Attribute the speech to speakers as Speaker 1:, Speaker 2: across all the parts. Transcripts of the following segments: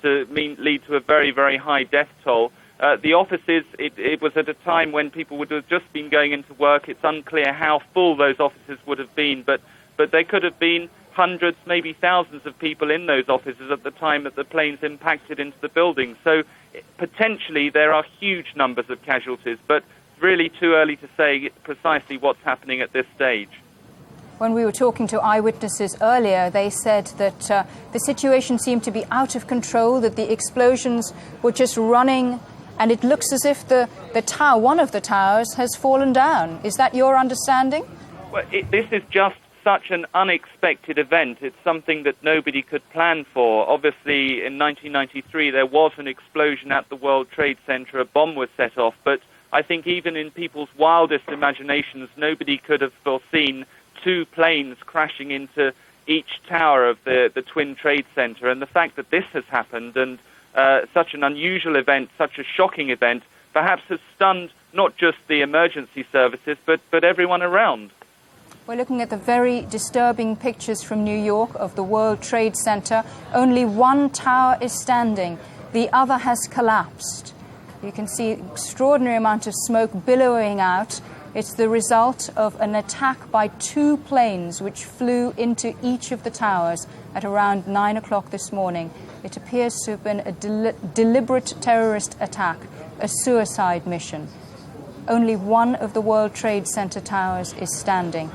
Speaker 1: to lead to a very, very high death toll. The offices, it was at a time when people would have just been going into work. It's unclear how full those offices would have been, but there could have been hundreds, maybe thousands of people in those offices at the time that the planes impacted into the building. So potentially there are huge numbers of casualties, but it's really too early to say precisely what's happening at this stage.
Speaker 2: When we were talking to eyewitnesses earlier, they said that the situation seemed to be out of control, that the explosions were just running, and it looks as if the tower, one of the towers, has fallen down. Is that your understanding?
Speaker 1: Well, this is just such an unexpected event. It's something that nobody could plan for. Obviously, in 1993, there was an explosion at the World Trade Center. A bomb was set off. But I think even in people's wildest imaginations, nobody could have foreseen two planes crashing into each tower of the Twin Trade Center. And the fact that this has happened, and such an unusual event, such a shocking event, perhaps has stunned not just the emergency services, but everyone around.
Speaker 2: We're looking at the very disturbing pictures from New York of the World Trade Center. Only one tower is standing. The other has collapsed. You can see extraordinary amount of smoke billowing out. It's the result of an attack by two planes which flew into each of the towers at around 9 o'clock this morning. It appears to have been a deliberate terrorist attack, a suicide mission. Only one of the World Trade Center towers is standing.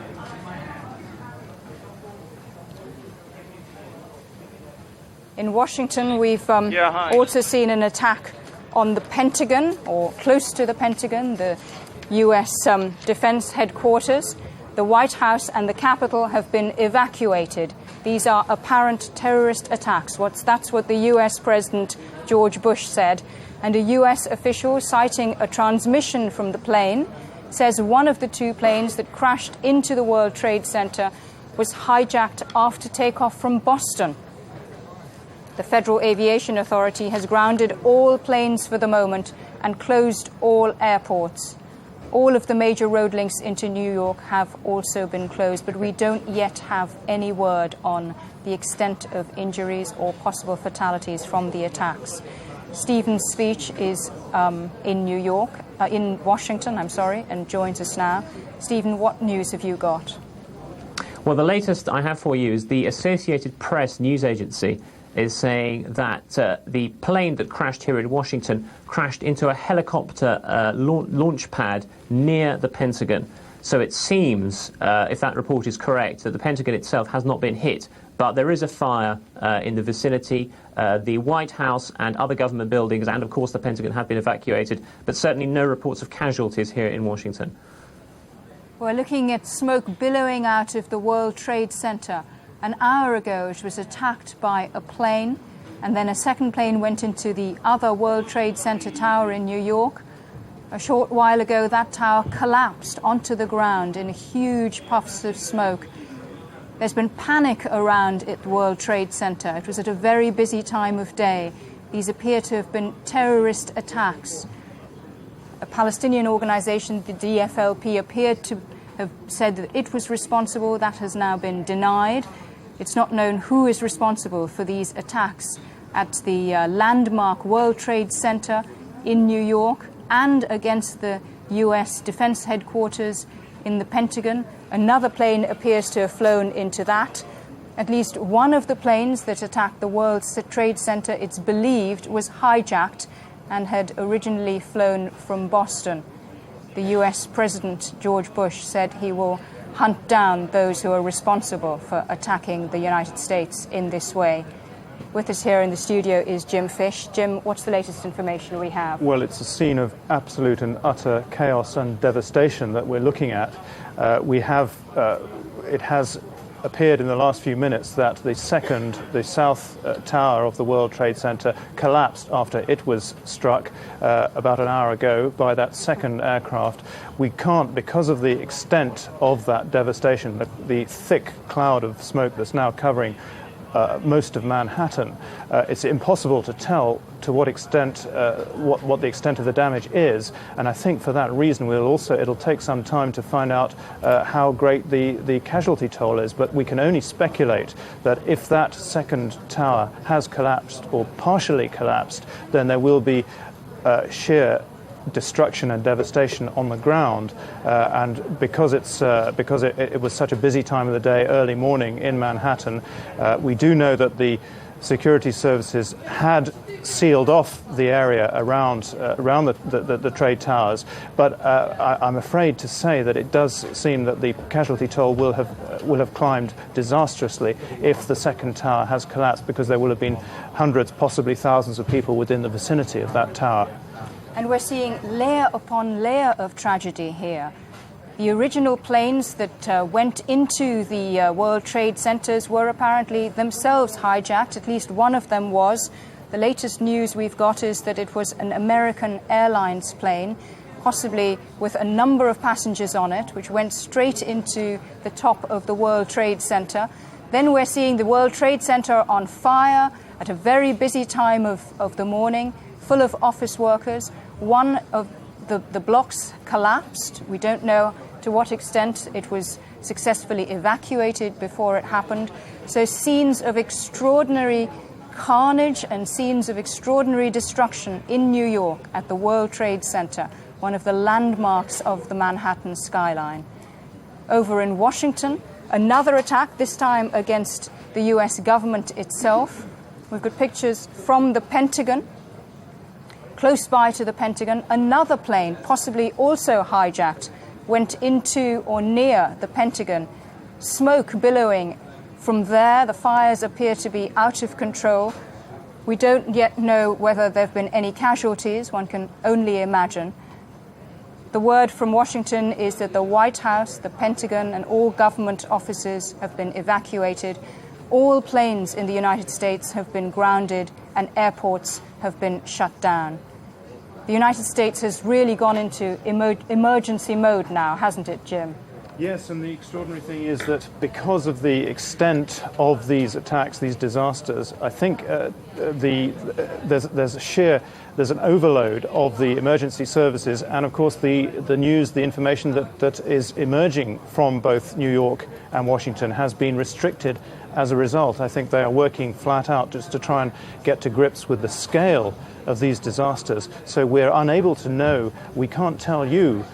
Speaker 2: In Washington, we've also seen an attack on the Pentagon, or close to the Pentagon, the U.S. Defense headquarters. The White House and the Capitol have been evacuated. These are apparent terrorist attacks. That's what the U.S. President George Bush said. And a U.S. official citing a transmission from the plane says one of the two planes that crashed into the World Trade Center was hijacked after takeoff from Boston. The Federal Aviation Authority has grounded all planes for the moment and closed all airports. All of the major road links into New York have also been closed, but we don't yet have any word on the extent of injuries or possible fatalities from the attacks. Stephen's speech is in Washington, and joins us now. Stephen, what news have you got?
Speaker 3: Well, the latest I have for you is the Associated Press news agency is saying that the plane that crashed here in Washington crashed into a helicopter launch pad near the Pentagon. So it seems, if that report is correct, that the Pentagon itself has not been hit, but there is a fire in the vicinity. The White House and other government buildings and, of course, the Pentagon have been evacuated, but certainly no reports of casualties here in Washington.
Speaker 2: We're looking at smoke billowing out of the World Trade Center. An hour ago, it was attacked by a plane, and then a second plane went into the other World Trade Center tower in New York. A short while ago, that tower collapsed onto the ground in huge puffs of smoke. There's been panic around the World Trade Center. It was at a very busy time of day. These appear to have been terrorist attacks. A Palestinian organization, the DFLP, appeared to have said that it was responsible. That has now been denied. It's not known who is responsible for these attacks at the landmark World Trade Center in New York and against the U.S. Defense headquarters in the Pentagon. Another plane appears to have flown into that. At least one of the planes that attacked the World Trade Center, it's believed, was hijacked and had originally flown from Boston. The U.S. President George Bush said he will hunt down those who are responsible for attacking the United States in this way. With us here in the studio is Jim Fish. Jim, what's the latest information we have?
Speaker 4: Well, it's a scene of absolute and utter chaos and devastation that we're looking at. It has appeared in the last few minutes that the south tower of the World Trade Center collapsed after it was struck about an hour ago by that second aircraft. We can't, because of the extent of that devastation, the thick cloud of smoke that's now covering most of Manhattan. It's impossible to tell to what extent, what the extent of the damage is, and I think for that reason it'll take some time to find out how great the casualty toll is, but we can only speculate that if that second tower has collapsed or partially collapsed, then there will be sheer destruction and devastation on the ground, and because it was such a busy time of the day, early morning in Manhattan, we do know that the security services had sealed off the area around the trade towers, but I'm afraid to say that it does seem that the casualty toll will have climbed disastrously if the second tower has collapsed, because there will have been hundreds, possibly thousands of people within the vicinity of that tower.
Speaker 2: And we're seeing layer upon layer of tragedy here. The original planes that went into the World Trade Centers were apparently themselves hijacked. At least one of them was. The latest news we've got is that it was an American Airlines plane, possibly with a number of passengers on it, which went straight into the top of the World Trade Center. Then we're seeing the World Trade Center on fire at a very busy time of the morning, full of office workers. One of the blocks collapsed. We don't know to what extent it was successfully evacuated before it happened. So scenes of extraordinary carnage and scenes of extraordinary destruction in New York at the World Trade Center, one of the landmarks of the Manhattan skyline. Over in Washington, another attack, this time against the US government itself. We've got pictures from the Pentagon. Close by to the Pentagon, another plane, possibly also hijacked, went into or near the Pentagon. Smoke billowing from there. The fires appear to be out of control. We don't yet know whether there have been any casualties. One can only imagine. The word from Washington is that the White House, the Pentagon, and all government offices have been evacuated. All planes in the United States have been grounded and airports have been shut down. The United States has really gone into emergency mode now, hasn't it, Jim?
Speaker 4: Yes, and the extraordinary thing is that because of the extent of these attacks, these disasters, I think there's an overload of the emergency services, and of course the news, the information that is emerging from both New York and Washington has been restricted as a result. I think they are working flat out just to try and get to grips with the scale of these disasters. So we're unable to know, we can't tell you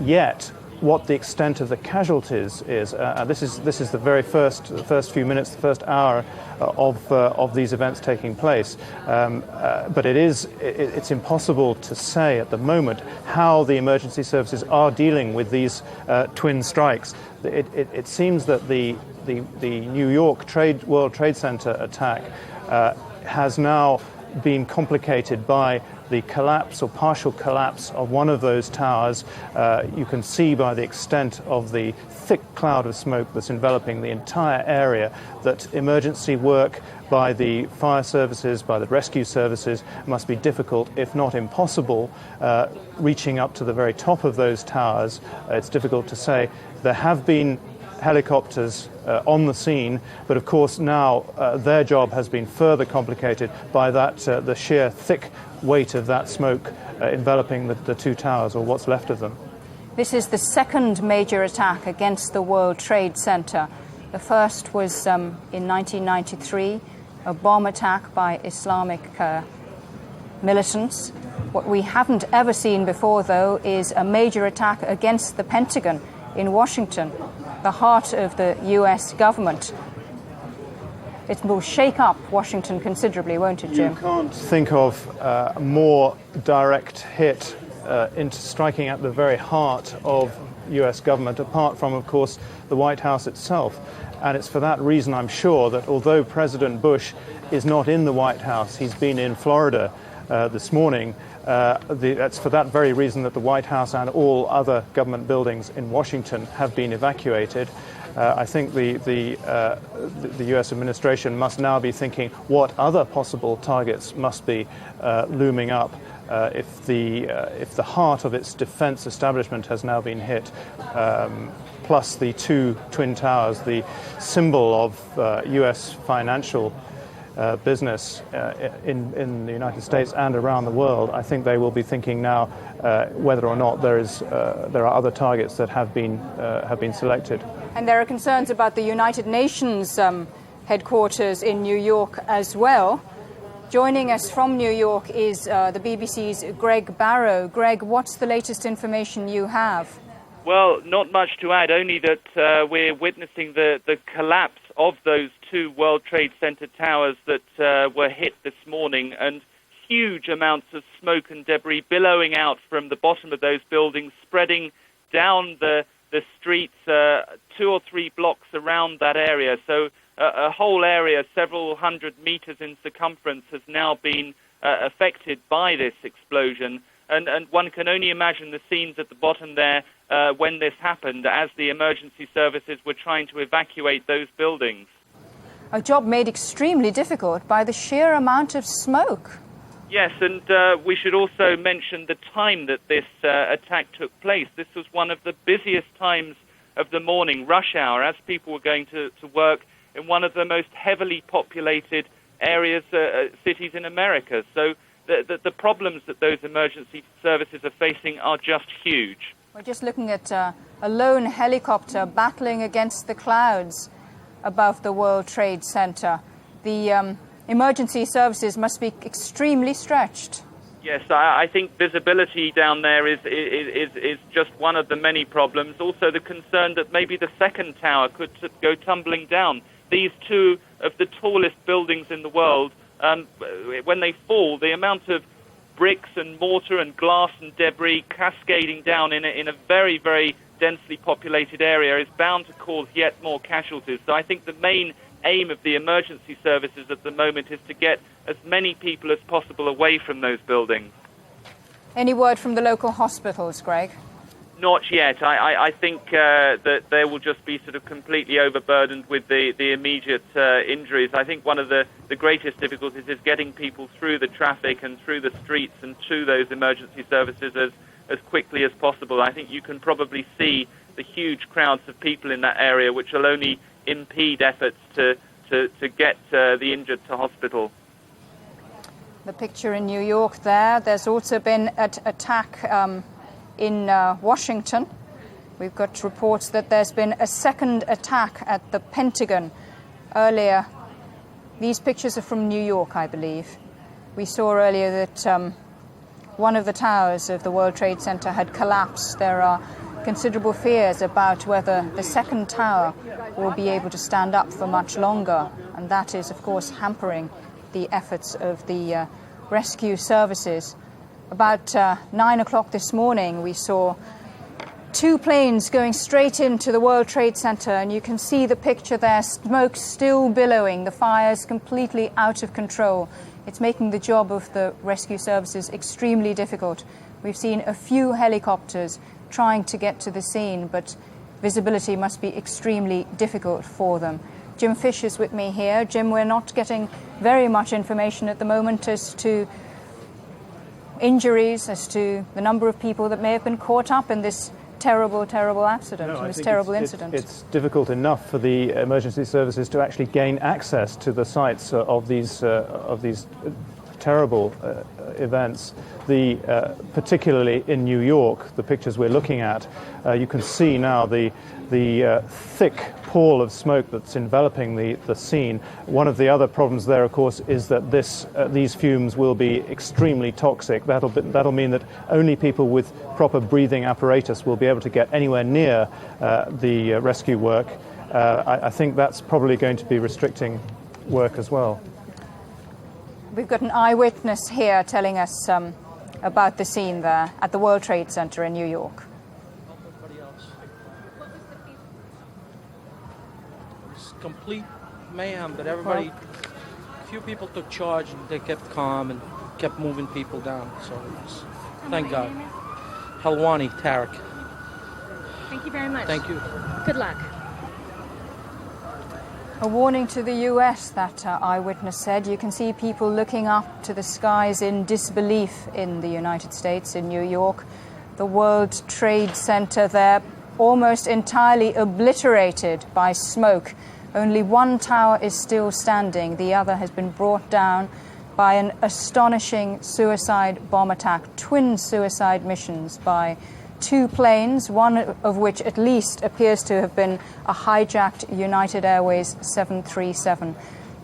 Speaker 4: yet what the extent of the casualties is. This is the very first few minutes, the first hour of these events taking place. But it's impossible to say at the moment how the emergency services are dealing with these twin strikes. It seems that the New York World Trade Center attack has now been complicated by the collapse or partial collapse of one of those towers. You can see by the extent of the thick cloud of smoke that's enveloping the entire area that emergency work by the fire services, by the rescue services, must be difficult, if not impossible. Reaching up to the very top of those towers, it's difficult to say. There have been helicopters on the scene, but of course now their job has been further complicated by the sheer thick weight of that smoke enveloping the two towers, or what's left of them.
Speaker 2: This is the second major attack against the World Trade Center. The first was in 1993, a bomb attack by Islamic militants. What we haven't ever seen before, though, is a major attack against the Pentagon in Washington, the heart of the US government. It will shake up Washington considerably, won't it, Jim?
Speaker 4: You can't think of a more direct hit into striking at the very heart of US government, apart from, of course, the White House itself. And it's for that reason, I'm sure, that although President Bush is not in the White House, he's been in Florida, this morning. That's for that very reason that the White House and all other government buildings in Washington have been evacuated. I think the U.S. administration must now be thinking what other possible targets must be looming up if the heart of its defense establishment has now been hit, plus the two twin towers, the symbol of U.S. financial business in the United States and around the world. I think they will be thinking now whether or not there are other targets that have been selected.
Speaker 2: And there are concerns about the United Nations headquarters in New York as well. Joining us from New York is the BBC's Greg Barrow. Greg, what's the latest information you have?
Speaker 1: Well, not much to add, only that we're witnessing the collapse of those two World Trade Center towers that were hit this morning, and huge amounts of smoke and debris billowing out from the bottom of those buildings, spreading down the streets 2 or 3 blocks around that area. So a whole area, several hundred meters in circumference, has now been affected by this explosion. And one can only imagine the scenes at the bottom there when this happened, as the emergency services were trying to evacuate those buildings.
Speaker 2: A job made extremely difficult by the sheer amount of smoke.
Speaker 1: Yes, and we should also mention the time that this attack took place. This was one of the busiest times of the morning, rush hour, as people were going to work in one of the most heavily populated areas, cities in America. So the problems that those emergency services are facing are just huge.
Speaker 2: We're just looking at a lone helicopter battling against the clouds above the World Trade Center. The emergency services must be extremely stretched.
Speaker 1: Yes, I think visibility down there is just one of the many problems. Also the concern that maybe the second tower could go tumbling down. These two of the tallest buildings in the world, when they fall, the amount of bricks and mortar and glass and debris cascading down in a very, very densely populated area is bound to cause yet more casualties. So I think the main aim of the emergency services at the moment is to get as many people as possible away from those buildings.
Speaker 2: Any word from the local hospitals, Greg?
Speaker 1: Not yet. I think that they will just be sort of completely overburdened with the immediate injuries. I think one of the greatest difficulties is getting people through the traffic and through the streets and to those emergency services as quickly as possible. I think you can probably see the huge crowds of people in that area, which will only impede efforts to get the injured to hospital.
Speaker 2: The picture in New York there's also been an attack in Washington. We've got reports that there's been a second attack at the Pentagon earlier. These pictures are from New York, I believe. We saw earlier that one of the towers of the World Trade Center had collapsed. There are considerable fears about whether the second tower will be able to stand up for much longer, and that is, of course, hampering the efforts of the rescue services. About 9 o'clock this morning, we saw 2 planes going straight into the World Trade Center, and you can see the picture there, smoke still billowing, the fire's completely out of control. It's making the job of the rescue services extremely difficult. We've seen a few helicopters trying to get to the scene, but visibility must be extremely difficult for them. Jim Fish is with me here. Jim, we're not getting very much information at the moment as to injuries, as to the number of people that may have been caught up in this terrible, terrible accident, this terrible incident.
Speaker 4: It's difficult enough for the emergency services to actually gain access to the sites of these terrible events. Particularly in New York, the pictures we're looking at, you can see now the thick pall of smoke that's enveloping the scene. One of the other problems there, of course, is that these fumes will be extremely toxic. That'll mean that only people with proper breathing apparatus will be able to get anywhere near the rescue work. I think that's probably going to be restricting work as well.
Speaker 2: We've got an eyewitness here telling us about the scene there at the World Trade Center in New York.
Speaker 5: Complete mayhem, but everybody, few people took charge and they kept calm, and kept moving people down. So thank God. Halwani Tarek.
Speaker 6: Thank you very much.
Speaker 5: Thank you.
Speaker 6: Good luck.
Speaker 2: A warning to the US, that eyewitness said. You can see people looking up to the skies in disbelief in the United States, in New York. The World Trade Center there almost entirely obliterated by smoke. Only one tower is still standing. The other has been brought down by an astonishing suicide bomb attack, twin suicide missions by two planes, one of which at least appears to have been a hijacked United Airways 737.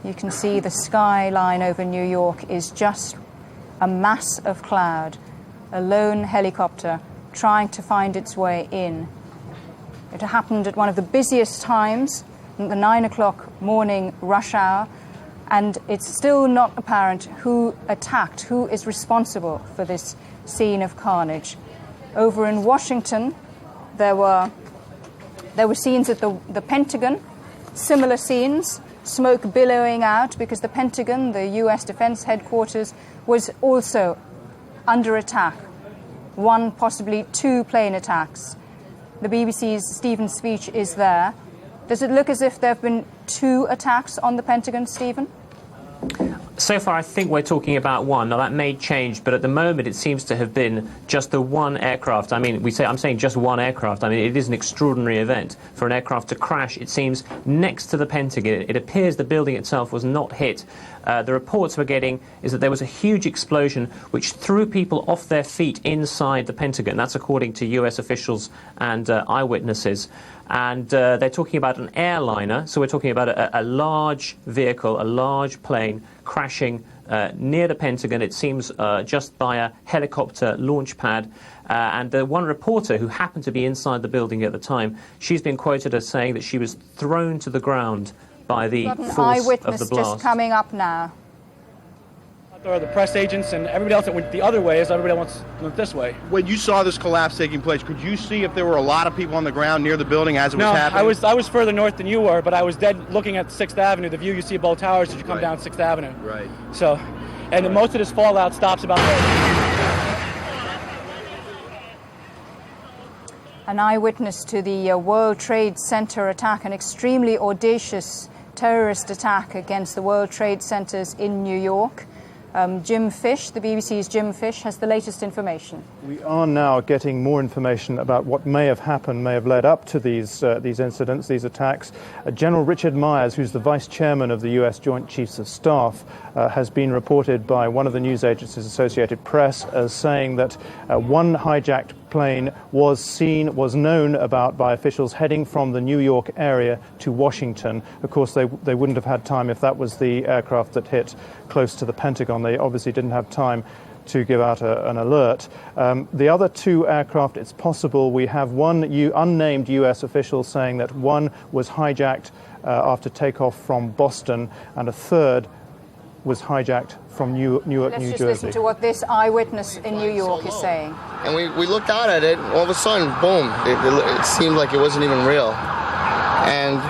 Speaker 2: You can see the skyline over New York is just a mass of cloud, a lone helicopter trying to find its way in. It happened at one of the busiest times, the 9 o'clock morning rush hour, and it's still not apparent who attacked, who is responsible for this scene of carnage. Over in Washington, there were scenes at the Pentagon, similar scenes, smoke billowing out because the Pentagon, the US Defense Headquarters, was also under attack. One, possibly two plane attacks. The BBC's Stephen Speech is there. Does it look as if there have been two attacks on the Pentagon, Stephen?
Speaker 3: So far, I think we're talking about one. Now, that may change, but at the moment, it seems to have been just the one aircraft. I mean, I'm saying just one aircraft. I mean, it is an extraordinary event for an aircraft to crash, it seems, next to the Pentagon. It appears the building itself was not hit. The reports we're getting is that there was a huge explosion which threw people off their feet inside the Pentagon. That's according to US officials and eyewitnesses. And they're talking about an airliner, so we're talking about a large vehicle, a large plane crashing near the Pentagon, it seems just by a helicopter launch pad. And the one reporter who happened to be inside the building at the time, she's been quoted as saying that she was thrown to the ground by the force of the blast.
Speaker 2: Eyewitness just coming up now.
Speaker 7: There are the press agents and everybody else that went the other way as everybody went this way.
Speaker 8: When you saw this collapse taking place, could you see if there were a lot of people on the ground near the building as it was happening?
Speaker 7: No, I was further north than you were, but I was dead looking at 6th Avenue, the view you see of both towers as you come down 6th Avenue.
Speaker 8: Right.
Speaker 7: So, and most of this fallout stops about there.
Speaker 2: An eyewitness to the World Trade Center attack, an extremely audacious terrorist attack against the World Trade Centers in New York. Jim Fish, the BBC's Jim Fish, has the latest information.
Speaker 4: We are now getting more information about what may have happened, may have led up to these incidents, these attacks. General Richard Myers, who's the Vice Chairman of the US Joint Chiefs of Staff, has been reported by one of the news agencies, Associated Press, as saying that one hijacked plane was known about by officials heading from the New York area to Washington. Of course, they wouldn't have had time if that was the aircraft that hit close to the Pentagon. They obviously didn't have time to give out an alert. The other two aircraft, it's possible we have one unnamed US official saying that one was hijacked after takeoff from Boston and a third was hijacked from Newark, New Jersey.
Speaker 2: Let's just listen to what this eyewitness in New York is saying.
Speaker 9: And we looked out at it, all of a sudden, boom, it seemed like it wasn't even real. And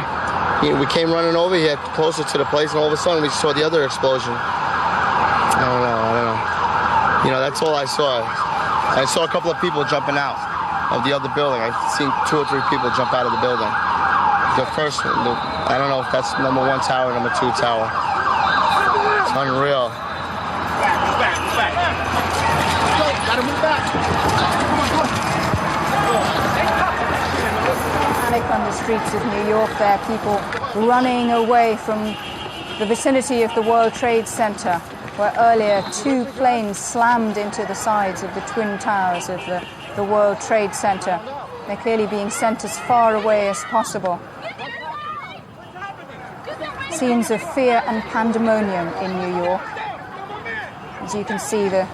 Speaker 9: we came running over here closer to the place, and all of a sudden we saw the other explosion. I don't know. You know, that's all I saw. I saw a couple of people jumping out of the other building. I've seen 2 or 3 people jump out of the building. The first one, I don't know if that's number 1 tower, number 2 tower. It's unreal.
Speaker 8: Gotta move back.
Speaker 2: Panic on the streets of New York there, people running away from the vicinity of the World Trade Center, where earlier 2 planes slammed into the sides of the twin towers of the World Trade Center. They're clearly being sent as far away as possible. Scenes of fear and pandemonium in New York. As you can see, the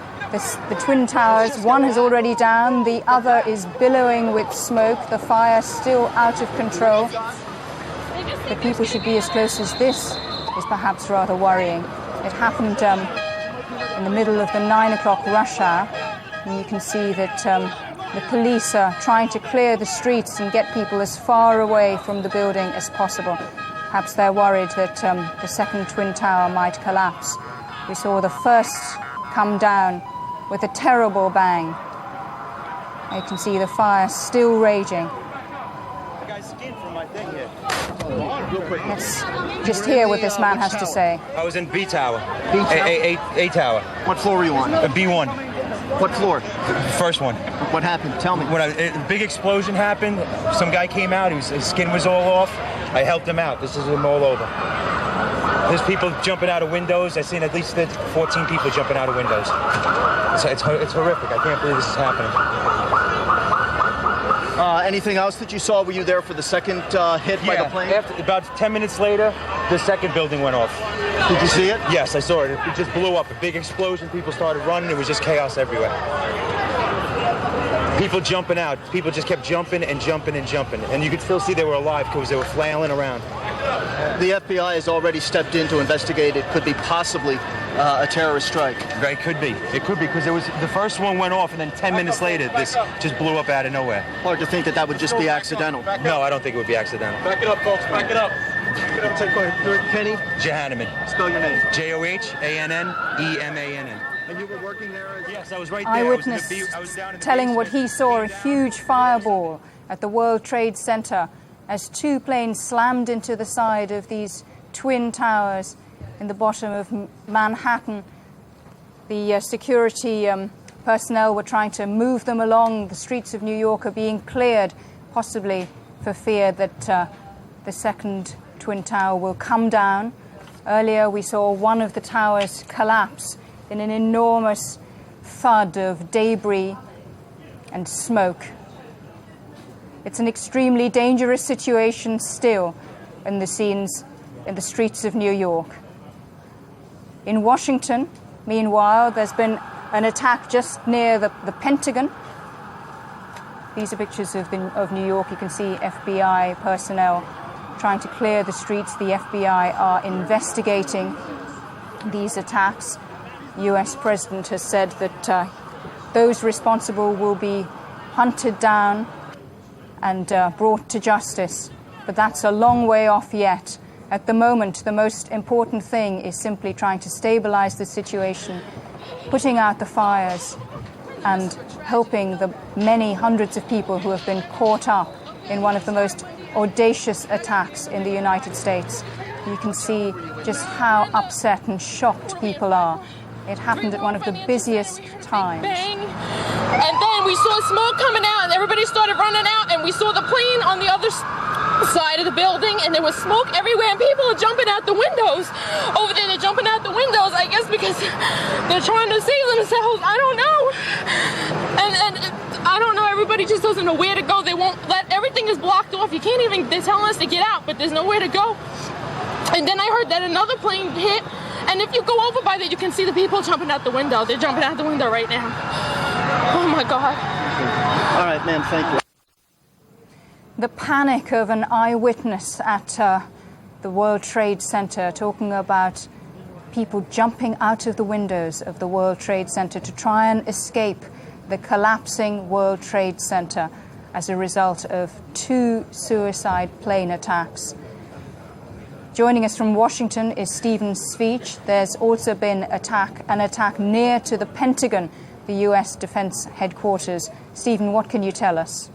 Speaker 2: twin towers, one is already down, the other is billowing with smoke, the fire still out of control. That people should be as close as this is perhaps rather worrying. It happened in the middle of the 9 o'clock rush hour, and you can see that the police are trying to clear the streets and get people as far away from the building as possible. Perhaps they're worried that the second twin tower might collapse. We saw the first come down with a terrible bang. You can see the fire still raging. Let's just hear what this man has to say.
Speaker 10: I was in B Tower.
Speaker 8: A Tower.
Speaker 10: What floor were you on? B1.
Speaker 8: What floor?
Speaker 10: The first one.
Speaker 8: What happened? Tell me.
Speaker 10: When a big explosion happened, some guy came out. His skin was all off. I helped him out. This is him all over. There's people jumping out of windows. I've seen at least 14 people jumping out of windows. It's horrific. I can't believe this is happening.
Speaker 8: Anything else that you saw? Were you there for the second hit by the plane?
Speaker 10: About 10 minutes later, the second building went off.
Speaker 8: Did you see it?
Speaker 10: Yes, I saw it. It just blew up. A big explosion. People started running. It was just chaos everywhere. People jumping out. People just kept jumping and jumping and jumping. And you could still see they were alive because they were flailing around.
Speaker 8: The FBI has already stepped in to investigate. It could be possibly a terrorist strike.
Speaker 10: It could be. It could be because the first one went off and then 10 minutes later this just blew up out of nowhere.
Speaker 8: Hard to think that would just be accidental.
Speaker 10: No, I don't think it would be accidental.
Speaker 8: Back it up, folks. Back it up. Back it up. Take Kenny.
Speaker 10: Johanneman.
Speaker 8: Spell your name.
Speaker 10: Johannemann.
Speaker 8: And you were working there?
Speaker 10: Yes, I was right there.
Speaker 2: Eyewitness telling what he saw, a huge fireball at the World Trade Center as two planes slammed into the side of these twin towers in the bottom of Manhattan. The security personnel were trying to move them along. The streets of New York are being cleared, possibly for fear that the second twin tower will come down. Earlier we saw one of the towers collapse in an enormous thud of debris and smoke. It's an extremely dangerous situation still in the scenes in the streets of New York. In Washington, meanwhile, there's been an attack just near the Pentagon. These are pictures of New York. You can see FBI personnel trying to clear the streets. The FBI are investigating these attacks. The US president has said that those responsible will be hunted down and brought to justice. But that's a long way off yet. At the moment, the most important thing is simply trying to stabilize the situation, putting out the fires, and helping the many hundreds of people who have been caught up in one of the most audacious attacks in the United States. You can see just how upset and shocked people are. It happened at one of the busiest times.
Speaker 6: Bang! And then we saw smoke coming out, and everybody started running out, and we saw the plane on the other side of the building, and there was smoke everywhere, and people are jumping out the windows. Over there, they're jumping out the windows, I guess, because they're trying to save themselves. I don't know. And I don't know, everybody just doesn't know where to go. They won't everything is blocked off. You can't even, they're telling us to get out, but there's nowhere to go. And then I heard that another plane hit, and if you go over by there, you can see the people jumping out the window. They're jumping out the window right now. Oh my God.
Speaker 8: All right, ma'am, thank you.
Speaker 2: The panic of an eyewitness at the World Trade Center, talking about people jumping out of the windows of the World Trade Center to try and escape the collapsing World Trade Center as a result of two suicide plane attacks. Joining us from Washington is Stephen Sveach. There's also been an attack near to the Pentagon, the U.S. Defense Headquarters. Stephen, what can you tell us?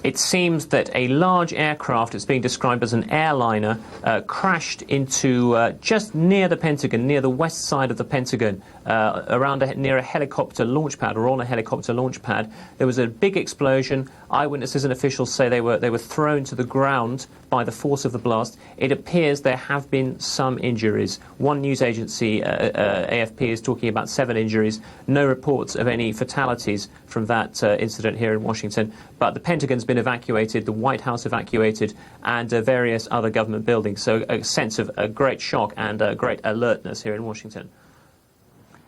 Speaker 3: It seems that a large aircraft, it's being described as an airliner, crashed into just near the Pentagon, near the west side of the Pentagon, near a helicopter launch pad, or on a helicopter launch pad. There was a big explosion. Eyewitnesses and officials say they were thrown to the ground by the force of the blast. It appears there have been some injuries. One news agency, AFP, is talking about 7 injuries. No reports of any fatalities from that incident here in Washington. But the Pentagon's been evacuated, the White House evacuated, and various other government buildings. So a sense of a great shock and great alertness here in Washington.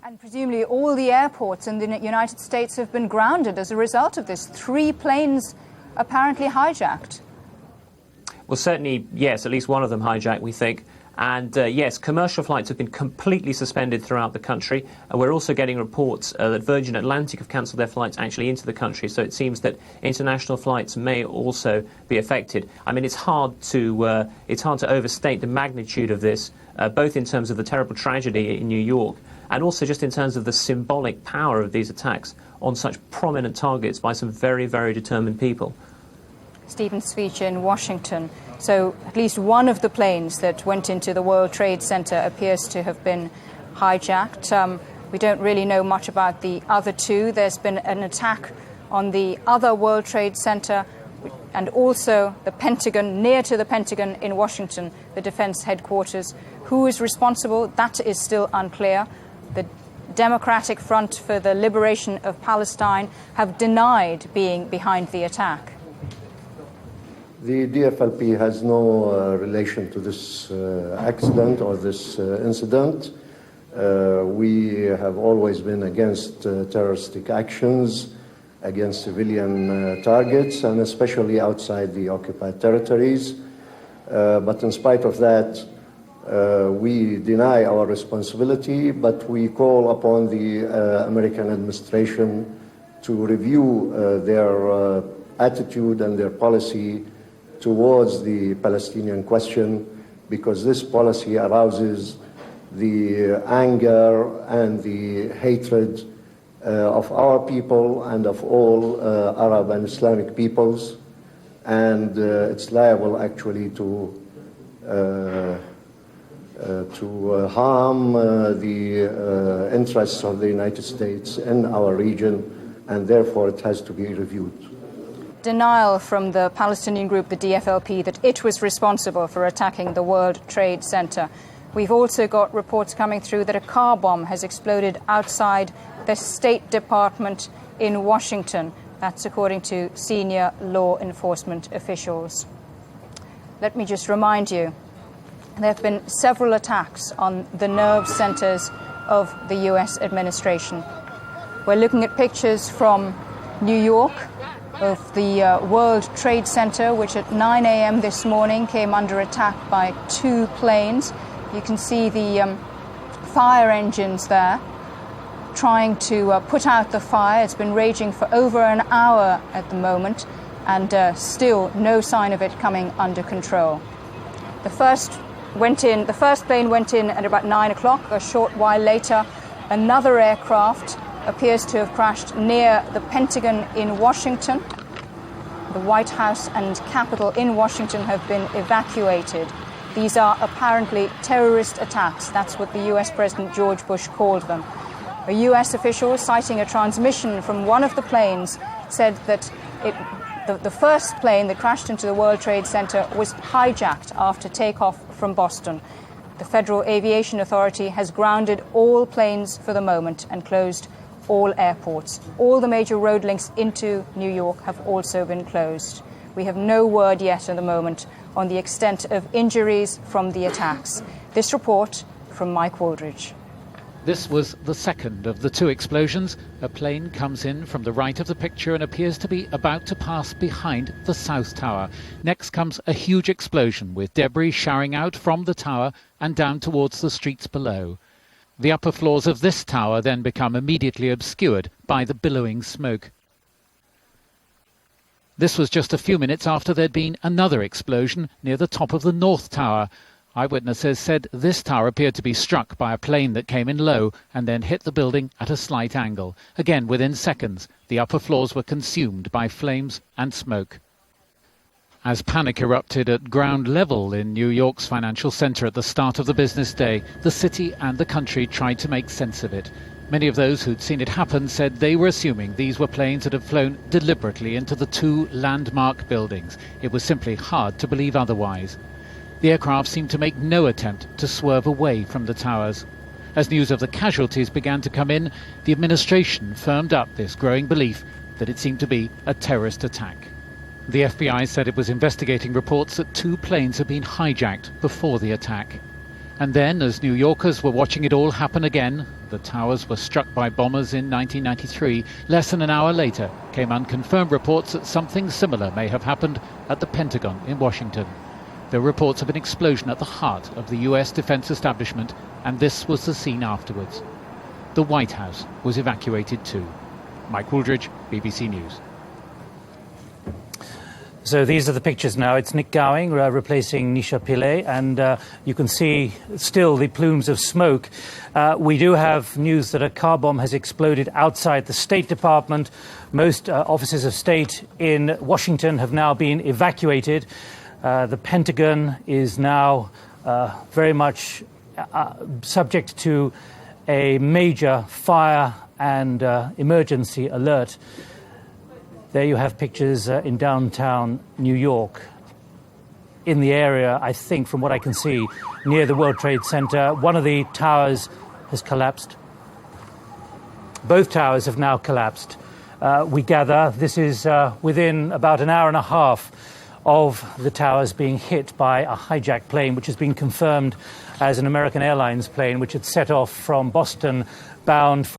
Speaker 2: And presumably all the airports in the United States have been grounded as a result of this. 3 planes apparently hijacked.
Speaker 3: Well, certainly, yes, at least one of them hijacked, we think. And yes, commercial flights have been completely suspended throughout the country. We're also getting reports that Virgin Atlantic have cancelled their flights actually into the country. So it seems that international flights may also be affected. I mean, it's hard to overstate the magnitude of this, both in terms of the terrible tragedy in New York, and also just in terms of the symbolic power of these attacks on such prominent targets by some very, very determined people.
Speaker 2: Stephen Sveach in Washington. So at least one of the planes that went into the World Trade Center appears to have been hijacked. We don't really know much about the other two. There's been an attack on the other World Trade Center and also the Pentagon, near to the Pentagon in Washington, the defense headquarters. Who is responsible? That is still unclear. The Democratic Front for the Liberation of Palestine have denied being behind the attack.
Speaker 11: The DFLP has no relation to this accident or this incident. We have always been against terroristic actions, against civilian targets, and especially outside the occupied territories. But in spite of that, we deny our responsibility, but we call upon the American administration to review their attitude and their policy towards the Palestinian question, because this policy arouses the anger and the hatred of our people and of all Arab and Islamic peoples, and it's liable actually to harm the interests of the United States in our region, and therefore it has to be reviewed.
Speaker 2: Denial from the Palestinian group, the DFLP, that it was responsible for attacking the World Trade Center. We've also got reports coming through that a car bomb has exploded outside the State Department in Washington. That's according to senior law enforcement officials. Let me just remind you, there have been several attacks on the nerve centers of the US administration. We're looking at pictures from New York of the World Trade Center, which at 9 a.m. this morning came under attack by 2 planes. You can see the fire engines there trying to put out the fire. It's been raging for over an hour at the moment, and still no sign of it coming under control. The first plane went in at about 9 o'clock. A short while later, another aircraft appears to have crashed near the Pentagon in Washington. The White House and Capitol in Washington have been evacuated. These are apparently terrorist attacks. That's what the US President George Bush called them. A US official, citing a transmission from one of the planes, said that the first plane that crashed into the World Trade Center was hijacked after takeoff from Boston. The Federal Aviation Authority has grounded all planes for the moment and closed all airports. All the major road links into New York have also been closed. We have no word yet at the moment on the extent of injuries from the attacks. This report from Mike Waldridge.
Speaker 12: This was the second of the 2 explosions. A plane comes in from the right of the picture and appears to be about to pass behind the South Tower. Next comes a huge explosion with debris showering out from the tower and down towards the streets below. The upper floors of this tower then become immediately obscured by the billowing smoke. This was just a few minutes after there'd been another explosion near the top of the North Tower. Eyewitnesses said this tower appeared to be struck by a plane that came in low and then hit the building at a slight angle. Again, within seconds, the upper floors were consumed by flames and smoke. As panic erupted at ground level in New York's financial center at the start of the business day, the city and the country tried to make sense of it. Many of those who'd seen it happen said they were assuming these were planes that had flown deliberately into the 2 landmark buildings. It was simply hard to believe otherwise. The aircraft seemed to make no attempt to swerve away from the towers. As news of the casualties began to come in, the administration firmed up this growing belief that it seemed to be a terrorist attack. The FBI said it was investigating reports that 2 planes had been hijacked before the attack. And then, as New Yorkers were watching it all happen again, the towers were struck by bombers in 1993. Less than an hour later came unconfirmed reports that something similar may have happened at the Pentagon in Washington. There were reports of an explosion at the heart of the US defense establishment, and this was the scene afterwards. The White House was evacuated too. Mike Waldridge, BBC News.
Speaker 13: So these are the pictures now. It's Nick Gowing replacing Nisha Pillay, and you can see still the plumes of smoke. We do have news that a car bomb has exploded outside the State Department. Most offices of state in Washington have now been evacuated. The Pentagon is now very much subject to a major fire and emergency alert. There you have pictures in downtown New York. In the area, I think, from what I can see, near the World Trade Center, one of the towers has collapsed. Both towers have now collapsed. We gather this is within about an hour and a half of the towers being hit by a hijacked plane, which has been confirmed as an American Airlines plane, which had set off from Boston bound for